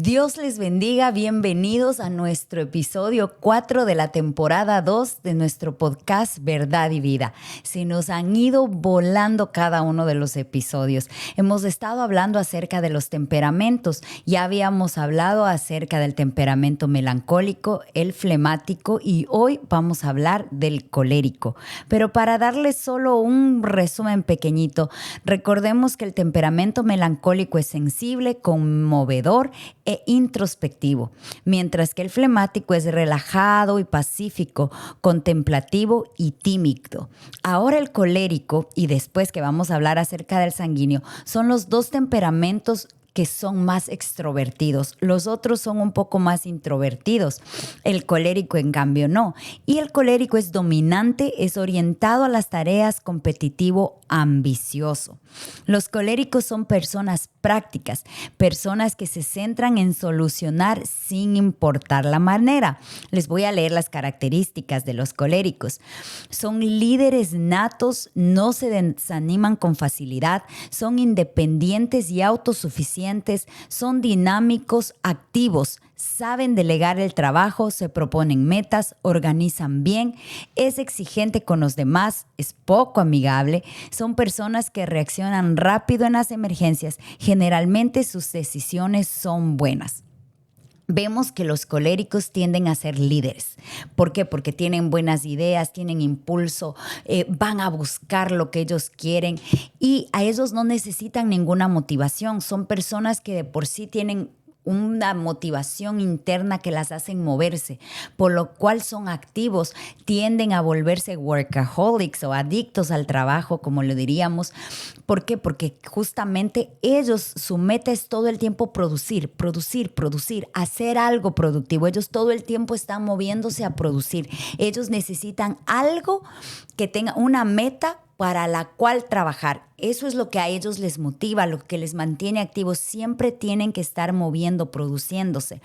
Dios les bendiga, bienvenidos a nuestro episodio 4 de la temporada 2 de nuestro podcast Verdad y Vida. Se nos han ido volando cada uno de los episodios. Hemos estado hablando acerca de los temperamentos. Ya habíamos hablado acerca del temperamento melancólico, el flemático y hoy vamos a hablar del colérico. Pero para darles solo un resumen pequeñito, recordemos que el temperamento melancólico es sensible, conmovedor e introspectivo, mientras que el flemático es relajado y pacífico, contemplativo y tímido. Ahora el colérico, y después que vamos a hablar acerca del sanguíneo, son los dos temperamentos que son más extrovertidos. Los otros son un poco más introvertidos. El colérico, en cambio, no. Y el colérico es dominante, es orientado a las tareas, competitivo, ambicioso. Los coléricos son personas prácticas, personas que se centran en solucionar sin importar la manera. Les voy a leer las características de los coléricos. Son líderes natos, no se desaniman con facilidad, son independientes y autosuficientes, son dinámicos, activos, saben delegar el trabajo, se proponen metas, organizan bien, es exigente con los demás, es poco amigable, son personas que reaccionan rápido en las emergencias, generalmente sus decisiones son buenas. Vemos que los coléricos tienden a ser líderes. ¿Por qué? Porque tienen buenas ideas, tienen impulso, van a buscar lo que ellos quieren y a ellos no necesitan ninguna motivación. Son personas que de por sí tienen una motivación interna que las hacen moverse, por lo cual son activos, tienden a volverse workaholics o adictos al trabajo, como lo diríamos. ¿Por qué? Porque justamente ellos, su meta es todo el tiempo producir, hacer algo productivo. Ellos todo el tiempo están moviéndose a producir. Ellos necesitan algo que tenga una meta para la cual trabajar. Eso es lo que a ellos les motiva, lo que les mantiene activos. Siempre tienen que estar moviendo, produciéndose.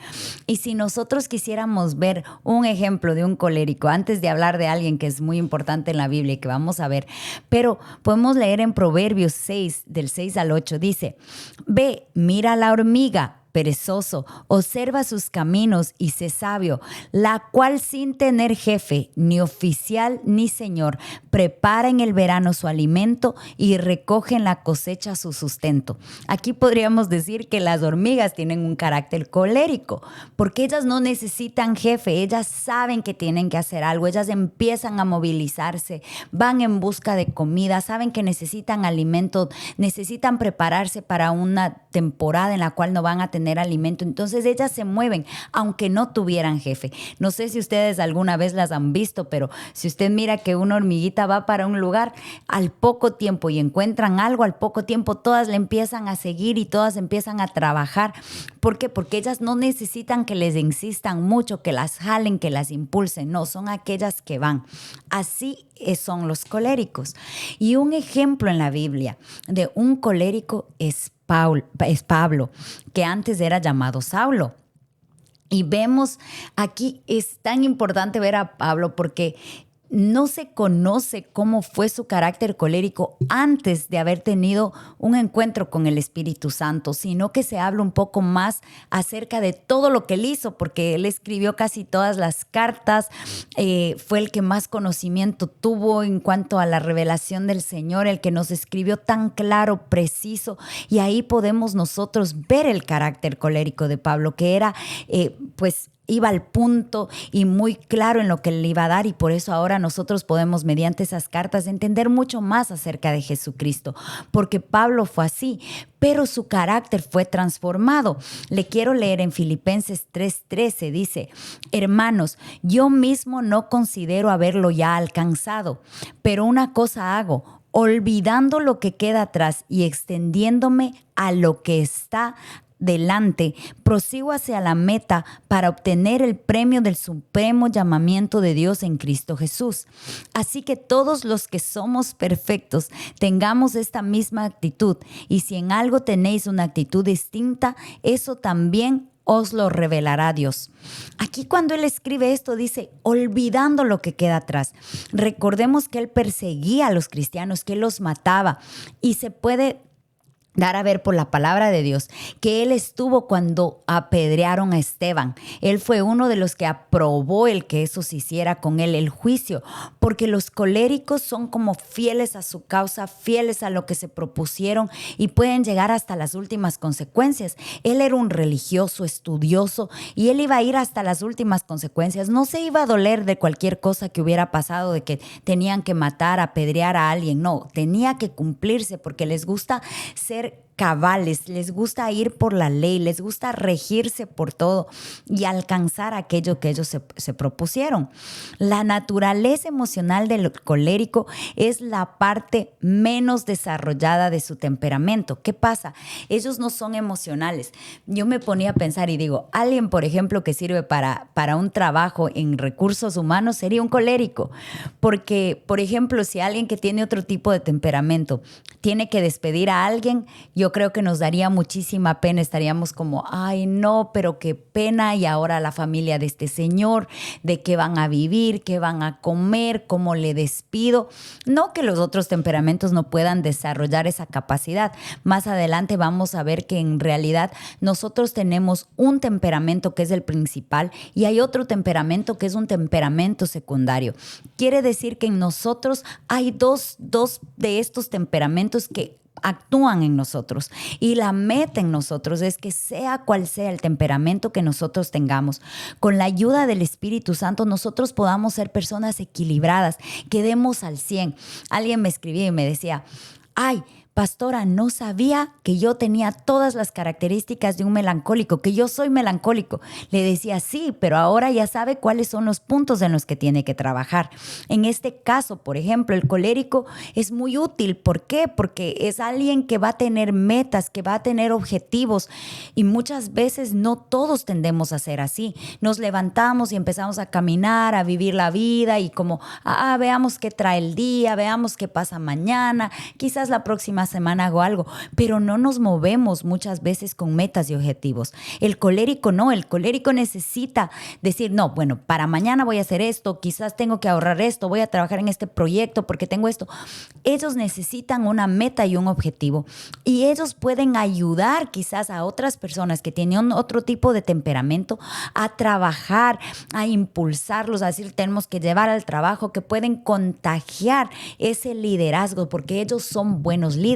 Y si nosotros quisiéramos ver un ejemplo de un colérico, antes de hablar de alguien que es muy importante en la Biblia y que vamos a ver, pero podemos leer en Proverbios 6, del 6 al 8, dice: ve, mira la hormiga, perezoso, observa sus caminos y sé sabio, la cual sin tener jefe, ni oficial, ni señor, prepara en el verano su alimento y recoge en la cosecha su sustento. Aquí podríamos decir que las hormigas tienen un carácter colérico, porque ellas no necesitan jefe, ellas saben que tienen que hacer algo, ellas empiezan a movilizarse, van en busca de comida, saben que necesitan alimento, necesitan prepararse para una temporada en la cual no van a tener alimento. Entonces ellas se mueven aunque no tuvieran jefe. No sé si ustedes alguna vez las han visto, pero si usted mira que una hormiguita va para un lugar, al poco tiempo y encuentran algo, al poco tiempo todas le empiezan a seguir y todas empiezan a trabajar. ¿Por qué? Porque ellas no necesitan que les insistan mucho, que las jalen, que las impulsen. No, son aquellas que van. Así son los coléricos. Y un ejemplo en la Biblia de un colérico es Pablo, que antes era llamado Saulo. Y vemos aquí, es tan importante ver a Pablo porque no se conoce cómo fue su carácter colérico antes de haber tenido un encuentro con el Espíritu Santo, sino que se habla un poco más acerca de todo lo que él hizo, porque él escribió casi todas las cartas, fue el que más conocimiento tuvo en cuanto a la revelación del Señor, el que nos escribió tan claro, preciso, y ahí podemos nosotros ver el carácter colérico de Pablo, que era iba al punto y muy claro en lo que le iba a dar, y por eso ahora nosotros podemos mediante esas cartas entender mucho más acerca de Jesucristo, porque Pablo fue así, pero su carácter fue transformado. Le quiero leer en Filipenses 3:13, dice: hermanos, yo mismo no considero haberlo ya alcanzado, pero una cosa hago, olvidando lo que queda atrás y extendiéndome a lo que está delante, prosigo hacia la meta para obtener el premio del supremo llamamiento de Dios en Cristo Jesús. Así que todos los que somos perfectos tengamos esta misma actitud, y si en algo tenéis una actitud distinta, eso también os lo revelará Dios. Aquí cuando él escribe esto dice, olvidando lo que queda atrás. Recordemos que él perseguía a los cristianos, que él los mataba, y se puede dar a ver por la palabra de Dios que él estuvo cuando apedrearon a Esteban. Él fue uno de los que aprobó el que eso se hiciera con él, el juicio, porque los coléricos son como fieles a su causa, fieles a lo que se propusieron y pueden llegar hasta las últimas consecuencias. Él era un religioso, estudioso, y él iba a ir hasta las últimas consecuencias. No se iba a doler de cualquier cosa que hubiera pasado, de que tenían que matar, apedrear a alguien. No, tenía que cumplirse porque les gusta ser cabales, les gusta ir por la ley, les gusta regirse por todo y alcanzar aquello que ellos se propusieron. La naturaleza emocional del colérico es la parte menos desarrollada de su temperamento. ¿Qué pasa? Ellos no son emocionales. Yo me ponía a pensar y digo, alguien, por ejemplo, que sirve para un trabajo en recursos humanos sería un colérico. Porque, por ejemplo, si alguien que tiene otro tipo de temperamento tiene que despedir a alguien, yo creo que nos daría muchísima pena, estaríamos como, ay no, pero qué pena, y ahora la familia de este señor, de qué van a vivir, qué van a comer, cómo le despido. No que los otros temperamentos no puedan desarrollar esa capacidad. Más adelante vamos a ver que en realidad nosotros tenemos un temperamento que es el principal y hay otro temperamento que es un temperamento secundario. Quiere decir que en nosotros hay dos de estos temperamentos que actúan en nosotros, y la meta en nosotros es que sea cual sea el temperamento que nosotros tengamos, con la ayuda del Espíritu Santo nosotros podamos ser personas equilibradas, que demos al 100. Alguien me escribía y me decía, ay, pastora, no sabía que yo tenía todas las características de un melancólico, que yo soy melancólico. Le decía, sí, pero ahora ya sabe cuáles son los puntos en los que tiene que trabajar. En este caso, por ejemplo, el colérico es muy útil. ¿Por qué? Porque es alguien que va a tener metas, que va a tener objetivos, y muchas veces no todos tendemos a ser así. Nos levantamos y empezamos a caminar, a vivir la vida y como, veamos qué trae el día, veamos qué pasa mañana, quizás la próxima semana hago algo, pero no nos movemos muchas veces con metas y objetivos. El colérico no, el colérico necesita decir, no, bueno, para mañana voy a hacer esto, quizás tengo que ahorrar esto, voy a trabajar en este proyecto porque tengo esto. Ellos necesitan una meta y un objetivo, y ellos pueden ayudar quizás a otras personas que tienen otro tipo de temperamento a trabajar, a impulsarlos, a decir, tenemos que llevar al trabajo, que pueden contagiar ese liderazgo porque ellos son buenos líderes.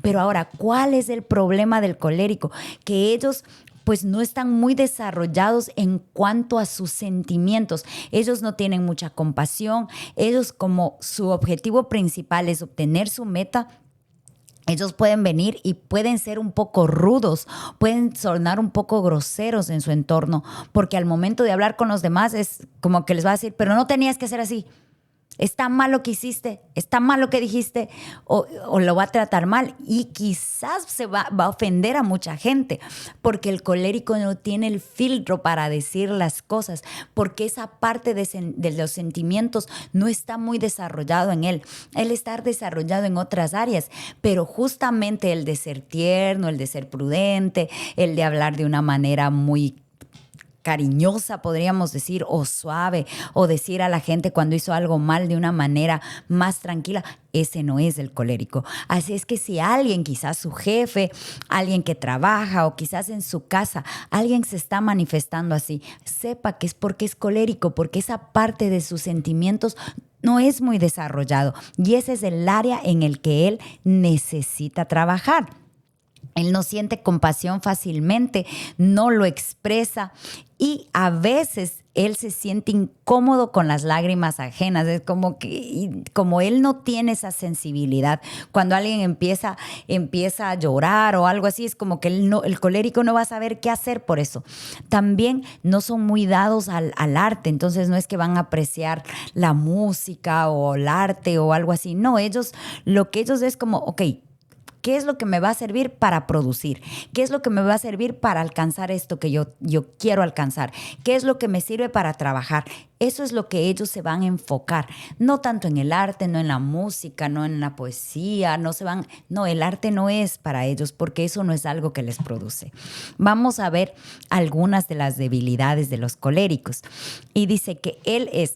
Pero ahora, ¿cuál es el problema del colérico? Que ellos pues no están muy desarrollados en cuanto a sus sentimientos. Ellos no tienen mucha compasión. Ellos, como su objetivo principal es obtener su meta, ellos pueden venir y pueden ser un poco rudos, pueden sonar un poco groseros en su entorno, porque al momento de hablar con los demás es como que les va a decir, pero no tenías que ser así. Está mal lo que hiciste, está mal lo que dijiste, o lo va a tratar mal, y quizás se va a ofender a mucha gente porque el colérico no tiene el filtro para decir las cosas, porque esa parte de los sentimientos no está muy desarrollado en él. Él está desarrollado en otras áreas, pero justamente el de ser tierno, el de ser prudente, el de hablar de una manera muy cariñosa, podríamos decir, o suave, o decir a la gente cuando hizo algo mal de una manera más tranquila, ese no es el colérico. Así es que si alguien, quizás su jefe, alguien que trabaja o quizás en su casa, alguien se está manifestando así, sepa que es porque es colérico, porque esa parte de sus sentimientos no es muy desarrollado, y ese es el área en el que él necesita trabajar. Él no siente compasión fácilmente, no lo expresa, y a veces él se siente incómodo con las lágrimas ajenas. Es como que, como él no tiene esa sensibilidad, cuando alguien empieza a llorar o algo así, es como que el colérico no va a saber qué hacer por eso. También no son muy dados al arte, entonces no es que van a apreciar la música o el arte o algo así. No, lo que ellos es como, ok, ¿qué es lo que me va a servir para producir? ¿Qué es lo que me va a servir para alcanzar esto que yo quiero alcanzar? ¿Qué es lo que me sirve para trabajar? Eso es lo que ellos se van a enfocar. No tanto en el arte, no en la música, no en la poesía, no, el arte no es para ellos porque eso no es algo que les produce. Vamos a ver algunas de las debilidades de los coléricos. Y dice que él es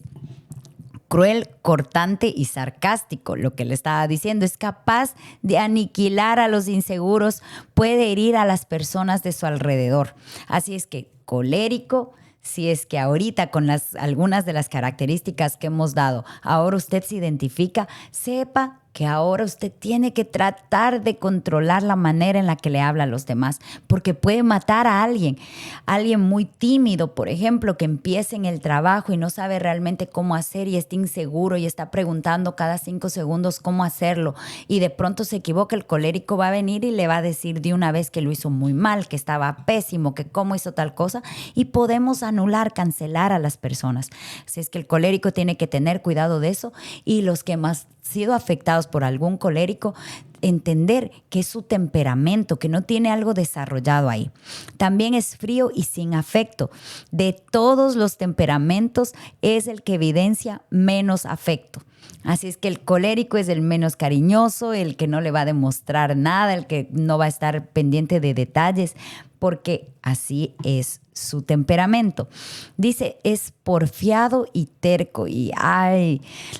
cruel, cortante y sarcástico. Lo que le estaba diciendo, es capaz de aniquilar a los inseguros, puede herir a las personas de su alrededor. Así es que colérico, si es que ahorita con algunas de las características que hemos dado, ahora usted se identifica, sepa que ahora usted tiene que tratar de controlar la manera en la que le habla a los demás, porque puede matar a alguien muy tímido, por ejemplo, que empiece en el trabajo y no sabe realmente cómo hacer y está inseguro y está preguntando cada 5 segundos cómo hacerlo y de pronto se equivoca. El colérico va a venir y le va a decir de una vez que lo hizo muy mal, que estaba pésimo, que cómo hizo tal cosa, y podemos anular, cancelar a las personas. Así es que el colérico tiene que tener cuidado de eso, y los que más sido afectados por algún colérico, entender que es su temperamento, que no tiene algo desarrollado ahí. También es frío y sin afecto. De todos los temperamentos es el que evidencia menos afecto. Así es que el colérico es el menos cariñoso, el que no le va a demostrar nada, el que no va a estar pendiente de detalles, porque así es su temperamento. Dice, es porfiado y terco. Y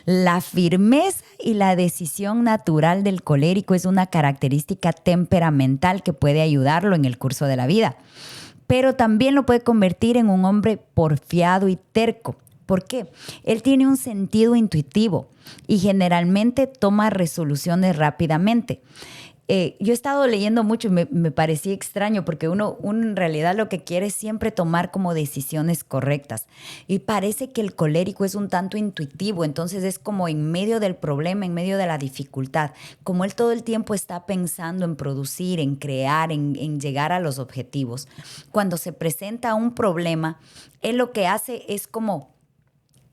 la firmeza y la decisión natural del colérico es una característica temperamental que puede ayudarlo en el curso de la vida. Pero también lo puede convertir en un hombre porfiado y terco. ¿Por qué? Él tiene un sentido intuitivo y generalmente toma resoluciones rápidamente. Yo he estado leyendo mucho y me parecía extraño porque uno en realidad lo que quiere es siempre tomar como decisiones correctas. Y parece que el colérico es un tanto intuitivo, entonces es como en medio del problema, en medio de la dificultad. Como él todo el tiempo está pensando en producir, en crear, en llegar a los objetivos. Cuando se presenta un problema, él lo que hace es como,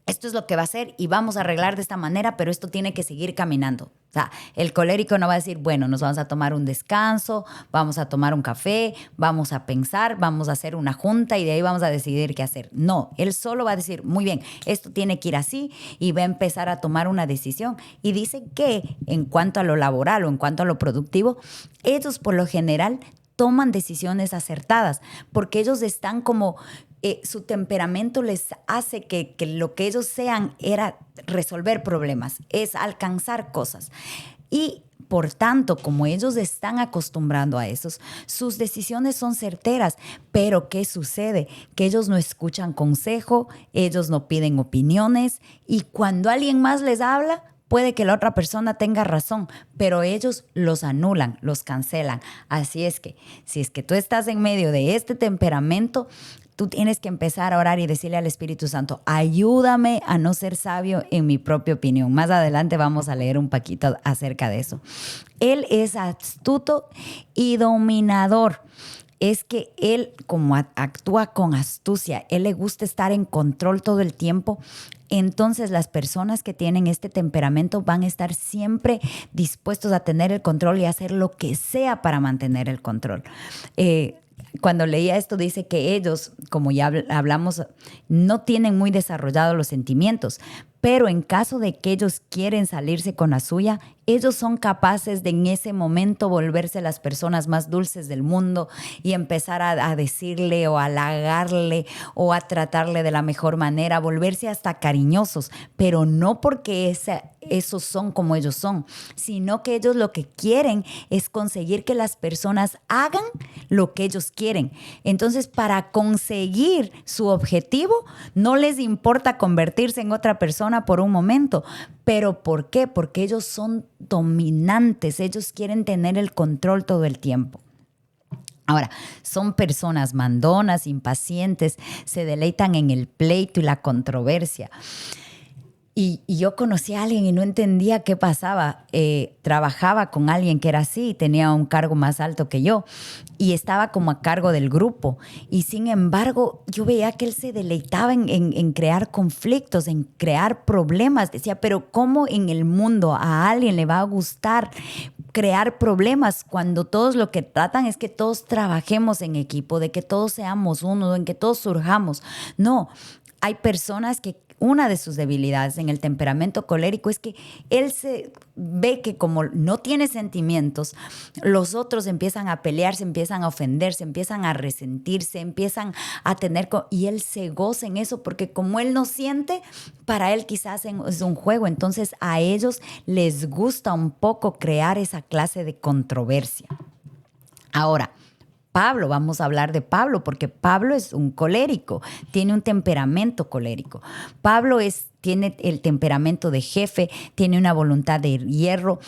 esto es lo que va a hacer y vamos a arreglar de esta manera, pero esto tiene que seguir caminando. O sea, el colérico no va a decir, bueno, nos vamos a tomar un descanso, vamos a tomar un café, vamos a pensar, vamos a hacer una junta y de ahí vamos a decidir qué hacer. No, él solo va a decir, muy bien, esto tiene que ir así, y va a empezar a tomar una decisión. Y dice que en cuanto a lo laboral o en cuanto a lo productivo, ellos por lo general toman decisiones acertadas porque ellos están como... su temperamento les hace que lo que ellos sean era resolver problemas, es alcanzar cosas. Y por tanto, como ellos están acostumbrando a eso, sus decisiones son certeras. Pero ¿qué sucede? Que ellos no escuchan consejo, ellos no piden opiniones, y cuando alguien más les habla, puede que la otra persona tenga razón, pero ellos los anulan, los cancelan. Así es que, si es que tú estás en medio de este temperamento, tú tienes que empezar a orar y decirle al Espíritu Santo, ayúdame a no ser sabio en mi propia opinión. Más adelante vamos a leer un poquito acerca de eso. Él es astuto y dominador. Es que él, como actúa con astucia, él le gusta estar en control todo el tiempo. Entonces las personas que tienen este temperamento van a estar siempre dispuestos a tener el control y hacer lo que sea para mantener el control. Cuando leía esto dice que ellos, como ya hablamos, no tienen muy desarrollados los sentimientos, pero en caso de que ellos quieren salirse con la suya, ellos son capaces de en ese momento volverse las personas más dulces del mundo y empezar a decirle o a halagarle o a tratarle de la mejor manera, volverse hasta cariñosos, pero no porque esos son como ellos son, sino que ellos lo que quieren es conseguir que las personas hagan lo que ellos quieren. Entonces, para conseguir su objetivo, no les importa convertirse en otra persona por un momento. ¿Pero por qué? Porque ellos son dominantes, ellos quieren tener el control todo el tiempo. Ahora, son personas mandonas, impacientes, se deleitan en el pleito y la controversia. Y yo conocí a alguien y no entendía qué pasaba. Trabajaba con alguien que era así, tenía un cargo más alto que yo y estaba como a cargo del grupo. Y sin embargo, yo veía que él se deleitaba en crear conflictos, en crear problemas. Decía, pero ¿cómo en el mundo a alguien le va a gustar crear problemas cuando todos lo que tratan es que todos trabajemos en equipo, de que todos seamos uno, en que todos surjamos? No, hay personas que una de sus debilidades en el temperamento colérico es que él se ve que como no tiene sentimientos, los otros empiezan a pelear, se empiezan a ofender, se empiezan a resentirse, empiezan a tener... Y él se goza en eso porque como él no siente, para él quizás es un juego. Entonces a ellos les gusta un poco crear esa clase de controversia. Ahora, Pablo, vamos a hablar de Pablo, porque Pablo es un colérico, tiene un temperamento colérico. Pablo tiene el temperamento de jefe, tiene una voluntad de hierro,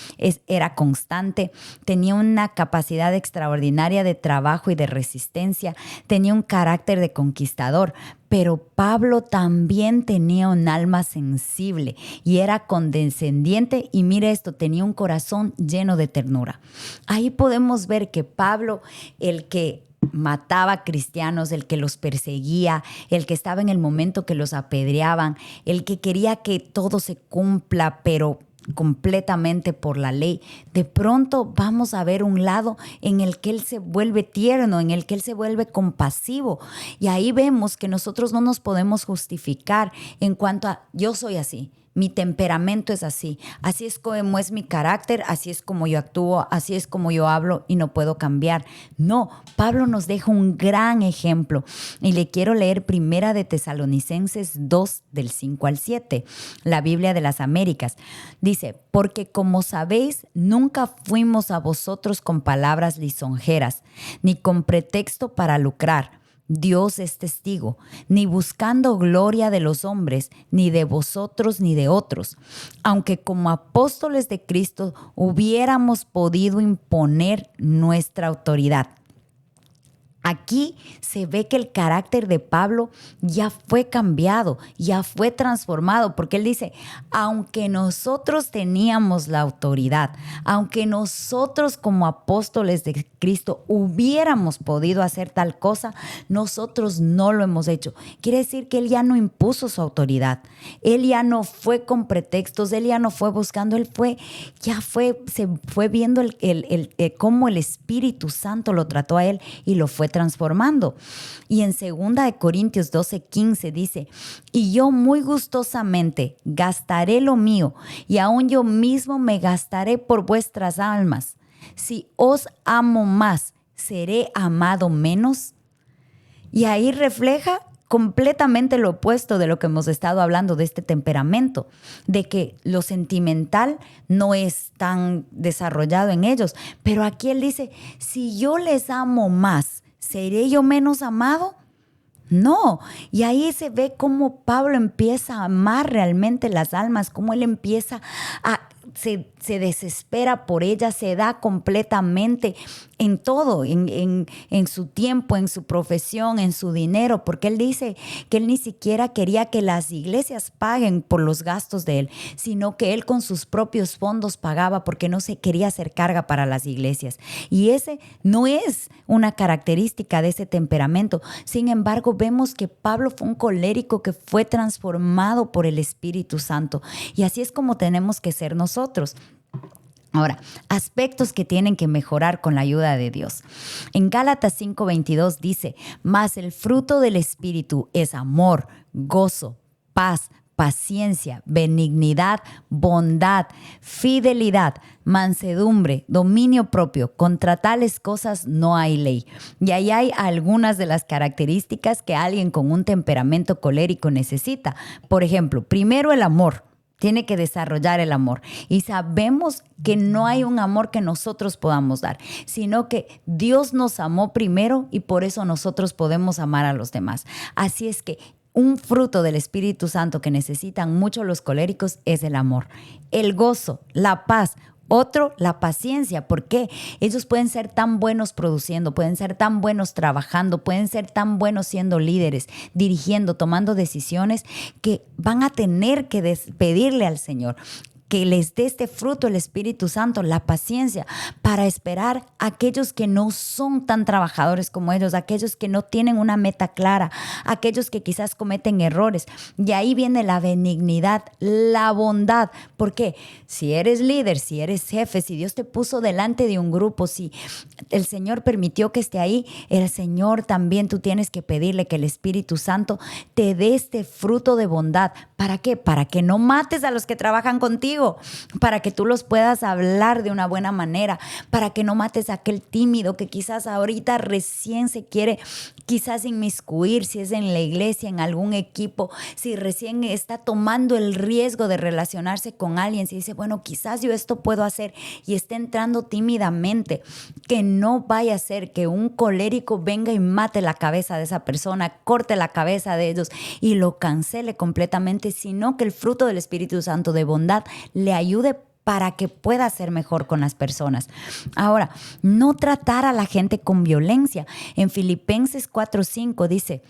era constante, tenía una capacidad extraordinaria de trabajo y de resistencia, tenía un carácter de conquistador. Pero Pablo también tenía un alma sensible y era condescendiente y mire esto, tenía un corazón lleno de ternura. Ahí podemos ver que Pablo, el que mataba cristianos, el que los perseguía, el que estaba en el momento que los apedreaban, el que quería que todo se cumpla, pero completamente por la ley, de pronto vamos a ver un lado en el que él se vuelve tierno, en el que él se vuelve compasivo. Y ahí vemos que nosotros no nos podemos justificar en cuanto a yo soy así. Mi temperamento es así es como es mi carácter, así es como yo actúo, así es como yo hablo y no puedo cambiar. No, Pablo nos deja un gran ejemplo y le quiero leer Primera de Tesalonicenses 2 del 5 al 7, la Biblia de las Américas. Dice, porque como sabéis, nunca fuimos a vosotros con palabras lisonjeras, ni con pretexto para lucrar. Dios es testigo, ni buscando gloria de los hombres, ni de vosotros, ni de otros. Aunque como apóstoles de Cristo hubiéramos podido imponer nuestra autoridad. Aquí se ve que el carácter de Pablo ya fue cambiado, ya fue transformado, porque él dice, aunque nosotros teníamos la autoridad, aunque nosotros como apóstoles de Cristo hubiéramos podido hacer tal cosa, nosotros no lo hemos hecho. Quiere decir que él ya no impuso su autoridad, él ya no fue con pretextos, él ya no fue buscando, se fue viendo cómo el Espíritu Santo lo trató a él y lo fue transformando. Y en 2 Corintios 12:15 dice, y yo muy gustosamente gastaré lo mío y aún yo mismo me gastaré por vuestras almas. Si os amo más, ¿seré amado menos? Y ahí refleja completamente lo opuesto de lo que hemos estado hablando de este temperamento, de que lo sentimental no es tan desarrollado en ellos. Pero aquí él dice, si yo les amo más, ¿seré yo menos amado? No. Y ahí se ve cómo Pablo empieza a amar realmente las almas, cómo él empieza se desespera por ellas, se da completamente en todo, en su tiempo, en su profesión, en su dinero, porque él dice que él ni siquiera quería que las iglesias paguen por los gastos de él, sino que él con sus propios fondos pagaba porque no se quería hacer carga para las iglesias. Y ese no es una característica de ese temperamento. Sin embargo, vemos que Pablo fue un colérico que fue transformado por el Espíritu Santo. Y así es como tenemos que ser nosotros. Ahora, aspectos que tienen que mejorar con la ayuda de Dios. En Gálatas 5:22 dice, mas el fruto del Espíritu es amor, gozo, paz, paciencia, benignidad, bondad, fidelidad, mansedumbre, dominio propio. Contra tales cosas no hay ley. Y ahí hay algunas de las características que alguien con un temperamento colérico necesita. Por ejemplo, primero el amor. Tiene que desarrollar el amor. Y sabemos que no hay un amor que nosotros podamos dar, sino que Dios nos amó primero y por eso nosotros podemos amar a los demás. Así es que un fruto del Espíritu Santo que necesitan mucho los coléricos es el amor, el gozo, la paz. Otro, la paciencia. ¿Por qué? Ellos pueden ser tan buenos produciendo, pueden ser tan buenos trabajando, pueden ser tan buenos siendo líderes, dirigiendo, tomando decisiones, que van a tener que pedirle al Señor que les dé este fruto el Espíritu Santo, la paciencia, para esperar a aquellos que no son tan trabajadores como ellos, aquellos que no tienen una meta clara, aquellos que quizás cometen errores. Y ahí viene la benignidad, la bondad. Porque si eres líder, si eres jefe, si Dios te puso delante de un grupo, si el Señor permitió que esté ahí, el Señor también tú tienes que pedirle que el Espíritu Santo te dé este fruto de bondad. ¿Para qué? Para que no mates a los que trabajan contigo, para que tú los puedas hablar de una buena manera, para que no mates a aquel tímido que quizás ahorita recién se quiere quizás inmiscuir, si es en la iglesia, en algún equipo, si recién está tomando el riesgo de relacionarse con alguien, si dice, bueno, quizás yo esto puedo hacer y está entrando tímidamente, que no vaya a ser que un colérico venga y mate la cabeza de esa persona, corte la cabeza de ellos y lo cancele completamente, sino que el fruto del Espíritu Santo de bondad le ayude para que pueda ser mejor con las personas. Ahora, no tratar a la gente con violencia. En Filipenses 4:5 dice,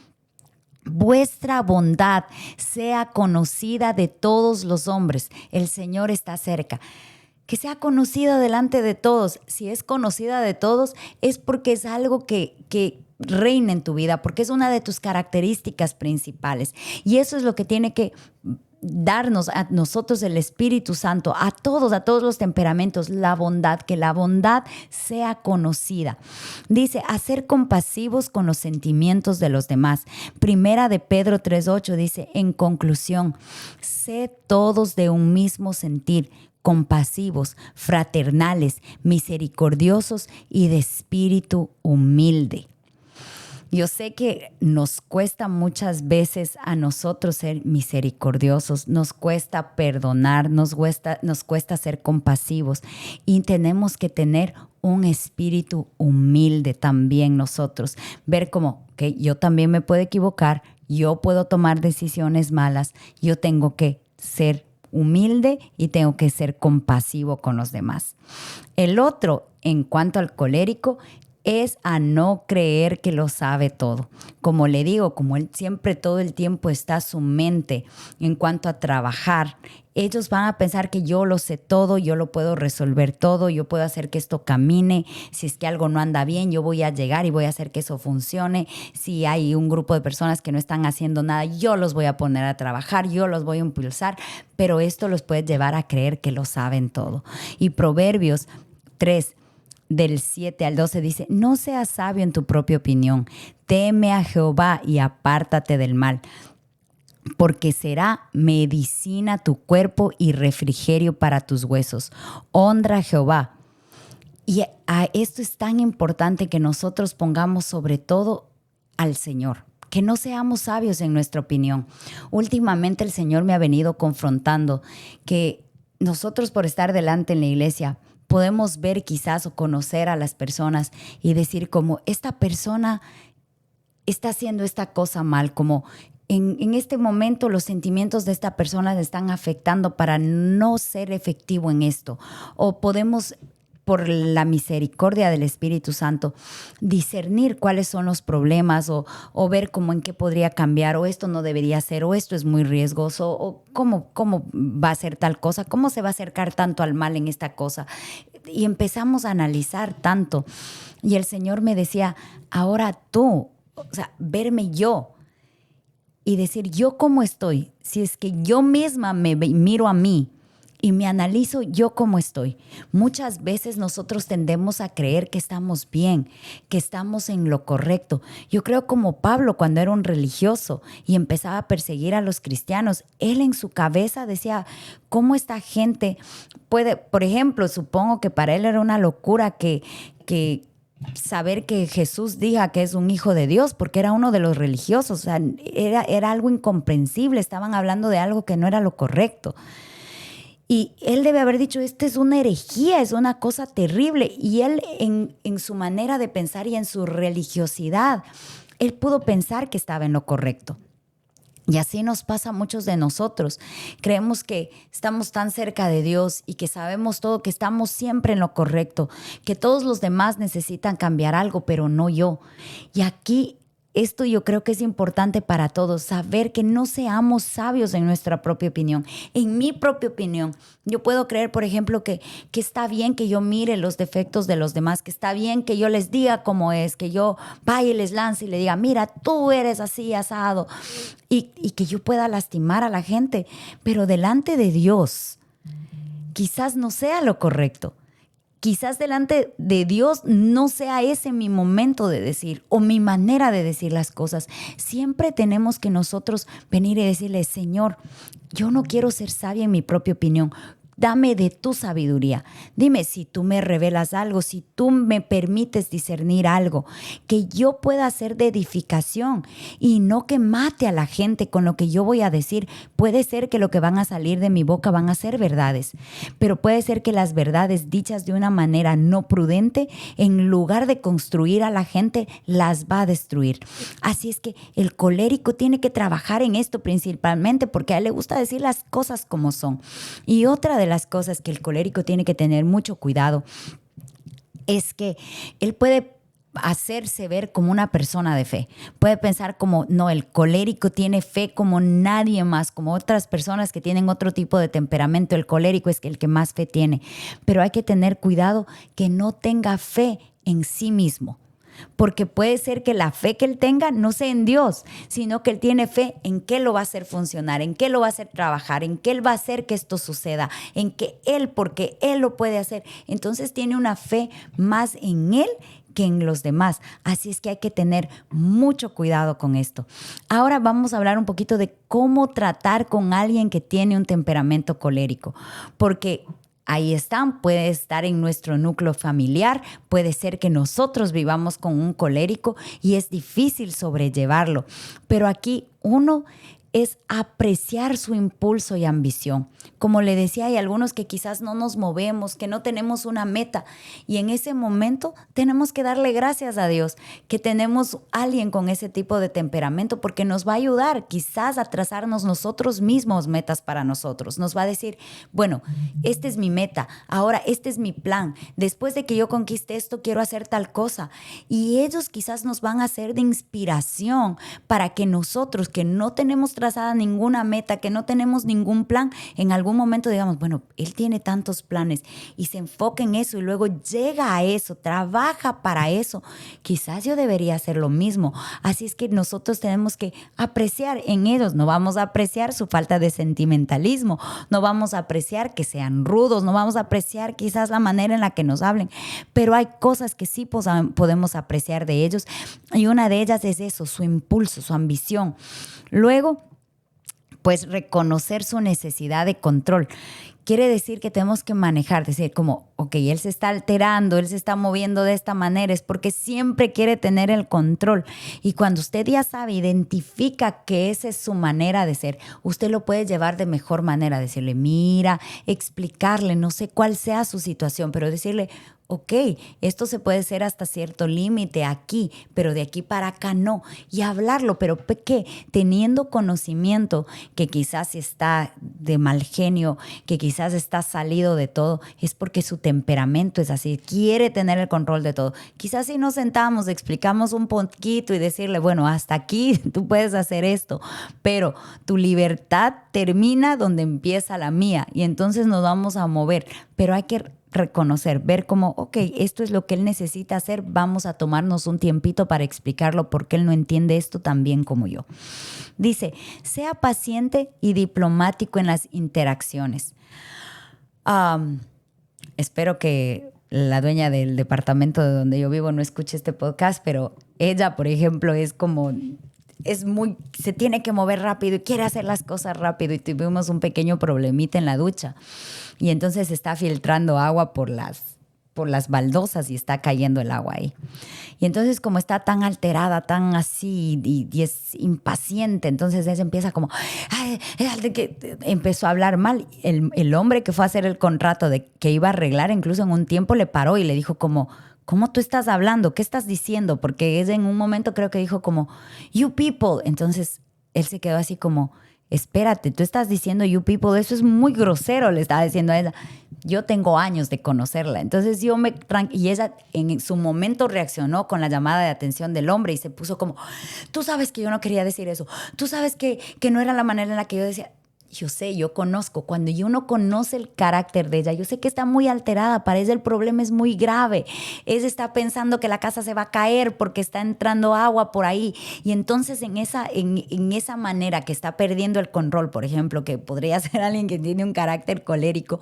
vuestra bondad sea conocida de todos los hombres. El Señor está cerca. Que sea conocida delante de todos. Si es conocida de todos, es porque es algo que reina en tu vida, porque es una de tus características principales. Y eso es lo que tiene que darnos a nosotros el Espíritu Santo, a todos los temperamentos, la bondad, que la bondad sea conocida. Dice, a ser compasivos con los sentimientos de los demás. Primera de Pedro 3:8 dice, en conclusión, sed todos de un mismo sentir, compasivos, fraternales, misericordiosos y de espíritu humilde. Yo sé que nos cuesta muchas veces a nosotros ser misericordiosos, nos cuesta perdonar, nos cuesta ser compasivos y tenemos que tener un espíritu humilde también nosotros. Ver como que yo también me puedo equivocar, yo puedo tomar decisiones malas, yo tengo que ser humilde y tengo que ser compasivo con los demás. El otro, en cuanto al colérico, es a no creer que lo sabe todo. Como le digo, como él siempre todo el tiempo está su mente en cuanto a trabajar, ellos van a pensar que yo lo sé todo, yo lo puedo resolver todo, yo puedo hacer que esto camine, si es que algo no anda bien, yo voy a llegar y voy a hacer que eso funcione, si hay un grupo de personas que no están haciendo nada, yo los voy a poner a trabajar, yo los voy a impulsar, pero esto los puede llevar a creer que lo saben todo. Y Proverbios 3, del 7 al 12 dice, no seas sabio en tu propia opinión, teme a Jehová y apártate del mal, porque será medicina tu cuerpo y refrigerio para tus huesos. Honra a Jehová. Y a esto es tan importante que nosotros pongamos sobre todo al Señor, que no seamos sabios en nuestra opinión. Últimamente el Señor me ha venido confrontando que nosotros por estar delante en la iglesia podemos ver quizás o conocer a las personas y decir como esta persona está haciendo esta cosa mal, como en este momento los sentimientos de esta persona le están afectando para no ser efectivo en esto. O podemos, por la misericordia del Espíritu Santo, discernir cuáles son los problemas o ver cómo en qué podría cambiar, o esto no debería ser, o esto es muy riesgoso, o cómo va a ser tal cosa, cómo se va a acercar tanto al mal en esta cosa. Y empezamos a analizar tanto. Y el Señor me decía, ahora tú, o sea, verme yo y decir, ¿yo cómo estoy? Si es que yo misma me miro a mí y me analizo yo cómo estoy. Muchas veces nosotros tendemos a creer que estamos bien, que estamos en lo correcto. Yo creo como Pablo cuando era un religioso y empezaba a perseguir a los cristianos, él en su cabeza decía, ¿cómo esta gente puede? Por ejemplo, supongo que para él era una locura que saber que Jesús diga que es un hijo de Dios, porque era uno de los religiosos. O sea, era algo incomprensible, estaban hablando de algo que no era lo correcto. Y él debe haber dicho, esta es una herejía, es una cosa terrible. Y él en su manera de pensar y en su religiosidad, él pudo pensar que estaba en lo correcto. Y así nos pasa a muchos de nosotros. Creemos que estamos tan cerca de Dios y que sabemos todo, que estamos siempre en lo correcto, que todos los demás necesitan cambiar algo, pero no yo. Y aquí esto yo creo que es importante para todos, saber que no seamos sabios en nuestra propia opinión. En mi propia opinión, yo puedo creer, por ejemplo, que está bien que yo mire los defectos de los demás, que está bien que yo les diga cómo es, que yo vaya y les lance y le diga, mira, tú eres así, asado, y que yo pueda lastimar a la gente, pero delante de Dios quizás no sea lo correcto. Quizás delante de Dios no sea ese mi momento de decir o mi manera de decir las cosas. Siempre tenemos que nosotros venir y decirle, Señor, yo no quiero ser sabia en mi propia opinión. Dame de tu sabiduría. Dime si tú me revelas algo, si tú me permites discernir algo, que yo pueda hacer de edificación y no que mate a la gente con lo que yo voy a decir. Puede ser que lo que van a salir de mi boca van a ser verdades, pero puede ser que las verdades dichas de una manera no prudente, en lugar de construir a la gente, las va a destruir. Así es que el colérico tiene que trabajar en esto principalmente porque a él le gusta decir las cosas como son. Y otra de las cosas que el colérico tiene que tener mucho cuidado es que él puede hacerse ver como una persona de fe. Puede pensar como, no, el colérico tiene fe como nadie más, como otras personas que tienen otro tipo de temperamento. El colérico es el que más fe tiene. Pero hay que tener cuidado que no tenga fe en sí mismo. Porque puede ser que la fe que él tenga no sea en Dios, sino que él tiene fe en qué lo va a hacer funcionar, en qué lo va a hacer trabajar, en qué él va a hacer que esto suceda, en que él, porque él lo puede hacer. Entonces tiene una fe más en él que en los demás. Así es que hay que tener mucho cuidado con esto. Ahora vamos a hablar un poquito de cómo tratar con alguien que tiene un temperamento colérico, porque ahí están, puede estar en nuestro núcleo familiar, puede ser que nosotros vivamos con un colérico y es difícil sobrellevarlo. Pero aquí uno es apreciar su impulso y ambición. Como le decía, hay algunos que quizás no nos movemos, que no tenemos una meta y en ese momento tenemos que darle gracias a Dios que tenemos alguien con ese tipo de temperamento porque nos va a ayudar quizás a trazarnos nosotros mismos metas para nosotros. Nos va a decir, bueno, esta es mi meta, ahora este es mi plan, después de que yo conquiste esto quiero hacer tal cosa y ellos quizás nos van a hacer de inspiración para que nosotros que no tenemos trazada ninguna meta, que no tenemos ningún plan, en algún momento digamos, bueno, él tiene tantos planes y se enfoca en eso y luego llega a eso, trabaja para eso. Quizás yo debería hacer lo mismo. Así es que nosotros tenemos que apreciar en ellos. No vamos a apreciar su falta de sentimentalismo, no vamos a apreciar que sean rudos, no vamos a apreciar quizás la manera en la que nos hablen, pero hay cosas que sí podemos apreciar de ellos y una de ellas es eso, su impulso, su ambición. Luego, pues reconocer su necesidad de control. Quiere decir que tenemos que manejar, decir como, ok, él se está alterando, él se está moviendo de esta manera, es porque siempre quiere tener el control. Y cuando usted ya sabe, identifica que esa es su manera de ser, usted lo puede llevar de mejor manera, decirle, mira, explicarle, no sé cuál sea su situación, pero decirle, ok, esto se puede hacer hasta cierto límite aquí, pero de aquí para acá no. Y hablarlo, pero ¿qué? Teniendo conocimiento que quizás está de mal genio, que quizás está salido de todo, es porque su temperamento es así, quiere tener el control de todo. Quizás si nos sentamos, explicamos un poquito y decirle, bueno, hasta aquí tú puedes hacer esto, pero tu libertad termina donde empieza la mía y entonces nos vamos a mover, pero hay que reconocer, ver como, ok, esto es lo que él necesita hacer, vamos a tomarnos un tiempito para explicarlo porque él no entiende esto tan bien como yo. Dice, sea paciente y diplomático en las interacciones. Espero que la dueña del departamento de donde yo vivo no escuche este podcast, pero ella, por ejemplo, es como... se tiene que mover rápido y quiere hacer las cosas rápido y tuvimos un pequeño problemita en la ducha y entonces está filtrando agua por las baldosas y está cayendo el agua ahí. Y entonces como está tan alterada, tan así y es impaciente, entonces ella empieza como, que empezó a hablar mal. El hombre que fue a hacer el contrato de que iba a arreglar, incluso en un tiempo le paró y le dijo como, ¿cómo tú estás hablando? ¿Qué estás diciendo? Porque ella en un momento creo que dijo como, you people. Entonces él se quedó así como, espérate, tú estás diciendo you people, eso es muy grosero, le estaba diciendo a ella. Yo tengo años de conocerla, entonces y ella en su momento reaccionó con la llamada de atención del hombre y se puso como, tú sabes que yo no quería decir eso, tú sabes que no era la manera en la que yo decía. Yo sé, yo conozco, cuando uno conoce el carácter de ella, yo sé que está muy alterada, para ella el problema es muy grave. Ella está pensando que la casa se va a caer porque está entrando agua por ahí. Y entonces en esa manera que está perdiendo el control, por ejemplo, que podría ser alguien que tiene un carácter colérico,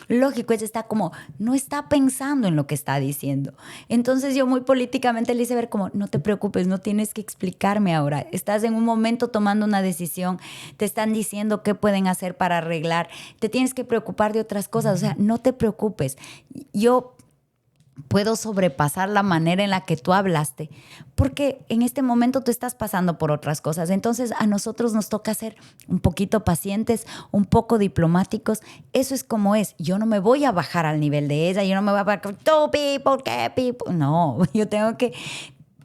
lógico, ella está como, no está pensando en lo que está diciendo. Entonces yo muy políticamente le hice ver como, no te preocupes, no tienes que explicarme ahora. Estás en un momento tomando una decisión, te están diciendo qué pueden hacer para arreglar, te tienes que preocupar de otras cosas, o sea, no te preocupes. Yo puedo sobrepasar la manera en la que tú hablaste, porque en este momento tú estás pasando por otras cosas. Entonces a nosotros nos toca ser un poquito pacientes, un poco diplomáticos. Eso es como es. Yo no me voy a bajar al nivel de ella, yo no me voy a bajar, tú people, ¿qué people? No, yo tengo que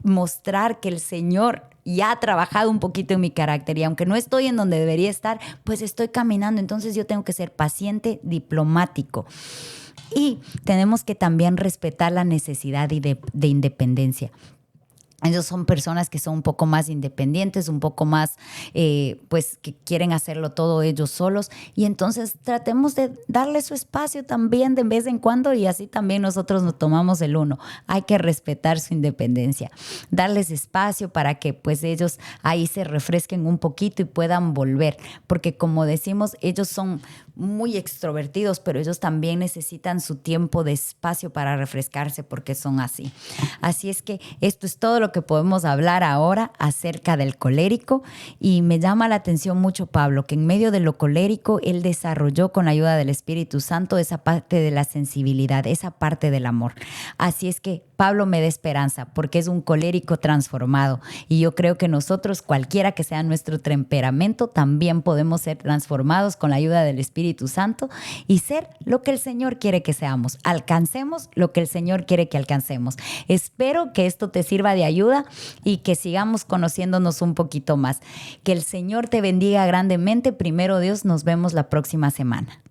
mostrar que el Señor ya ha trabajado un poquito en mi carácter y aunque no estoy en donde debería estar, pues estoy caminando. Entonces yo tengo que ser paciente, diplomático. Y tenemos que también respetar la necesidad de independencia. Ellos son personas que son un poco más independientes, un poco más, pues, que quieren hacerlo todo ellos solos. Y entonces tratemos de darle su espacio también de vez en cuando y así también nosotros nos tomamos el uno. Hay que respetar su independencia, darles espacio para que pues ellos ahí se refresquen un poquito y puedan volver. Porque como decimos, ellos son muy extrovertidos, pero ellos también necesitan su tiempo de espacio para refrescarse porque son así. Así es que esto es todo lo que podemos hablar ahora acerca del colérico y me llama la atención mucho Pablo, que en medio de lo colérico él desarrolló con la ayuda del Espíritu Santo esa parte de la sensibilidad, esa parte del amor. Así es que Pablo me da esperanza porque es un colérico transformado y yo creo que nosotros, cualquiera que sea nuestro temperamento, también podemos ser transformados con la ayuda del Espíritu Santo y ser lo que el Señor quiere que seamos. Alcancemos lo que el Señor quiere que alcancemos. Espero que esto te sirva de ayuda y que sigamos conociéndonos un poquito más. Que el Señor te bendiga grandemente. Primero Dios, nos vemos la próxima semana.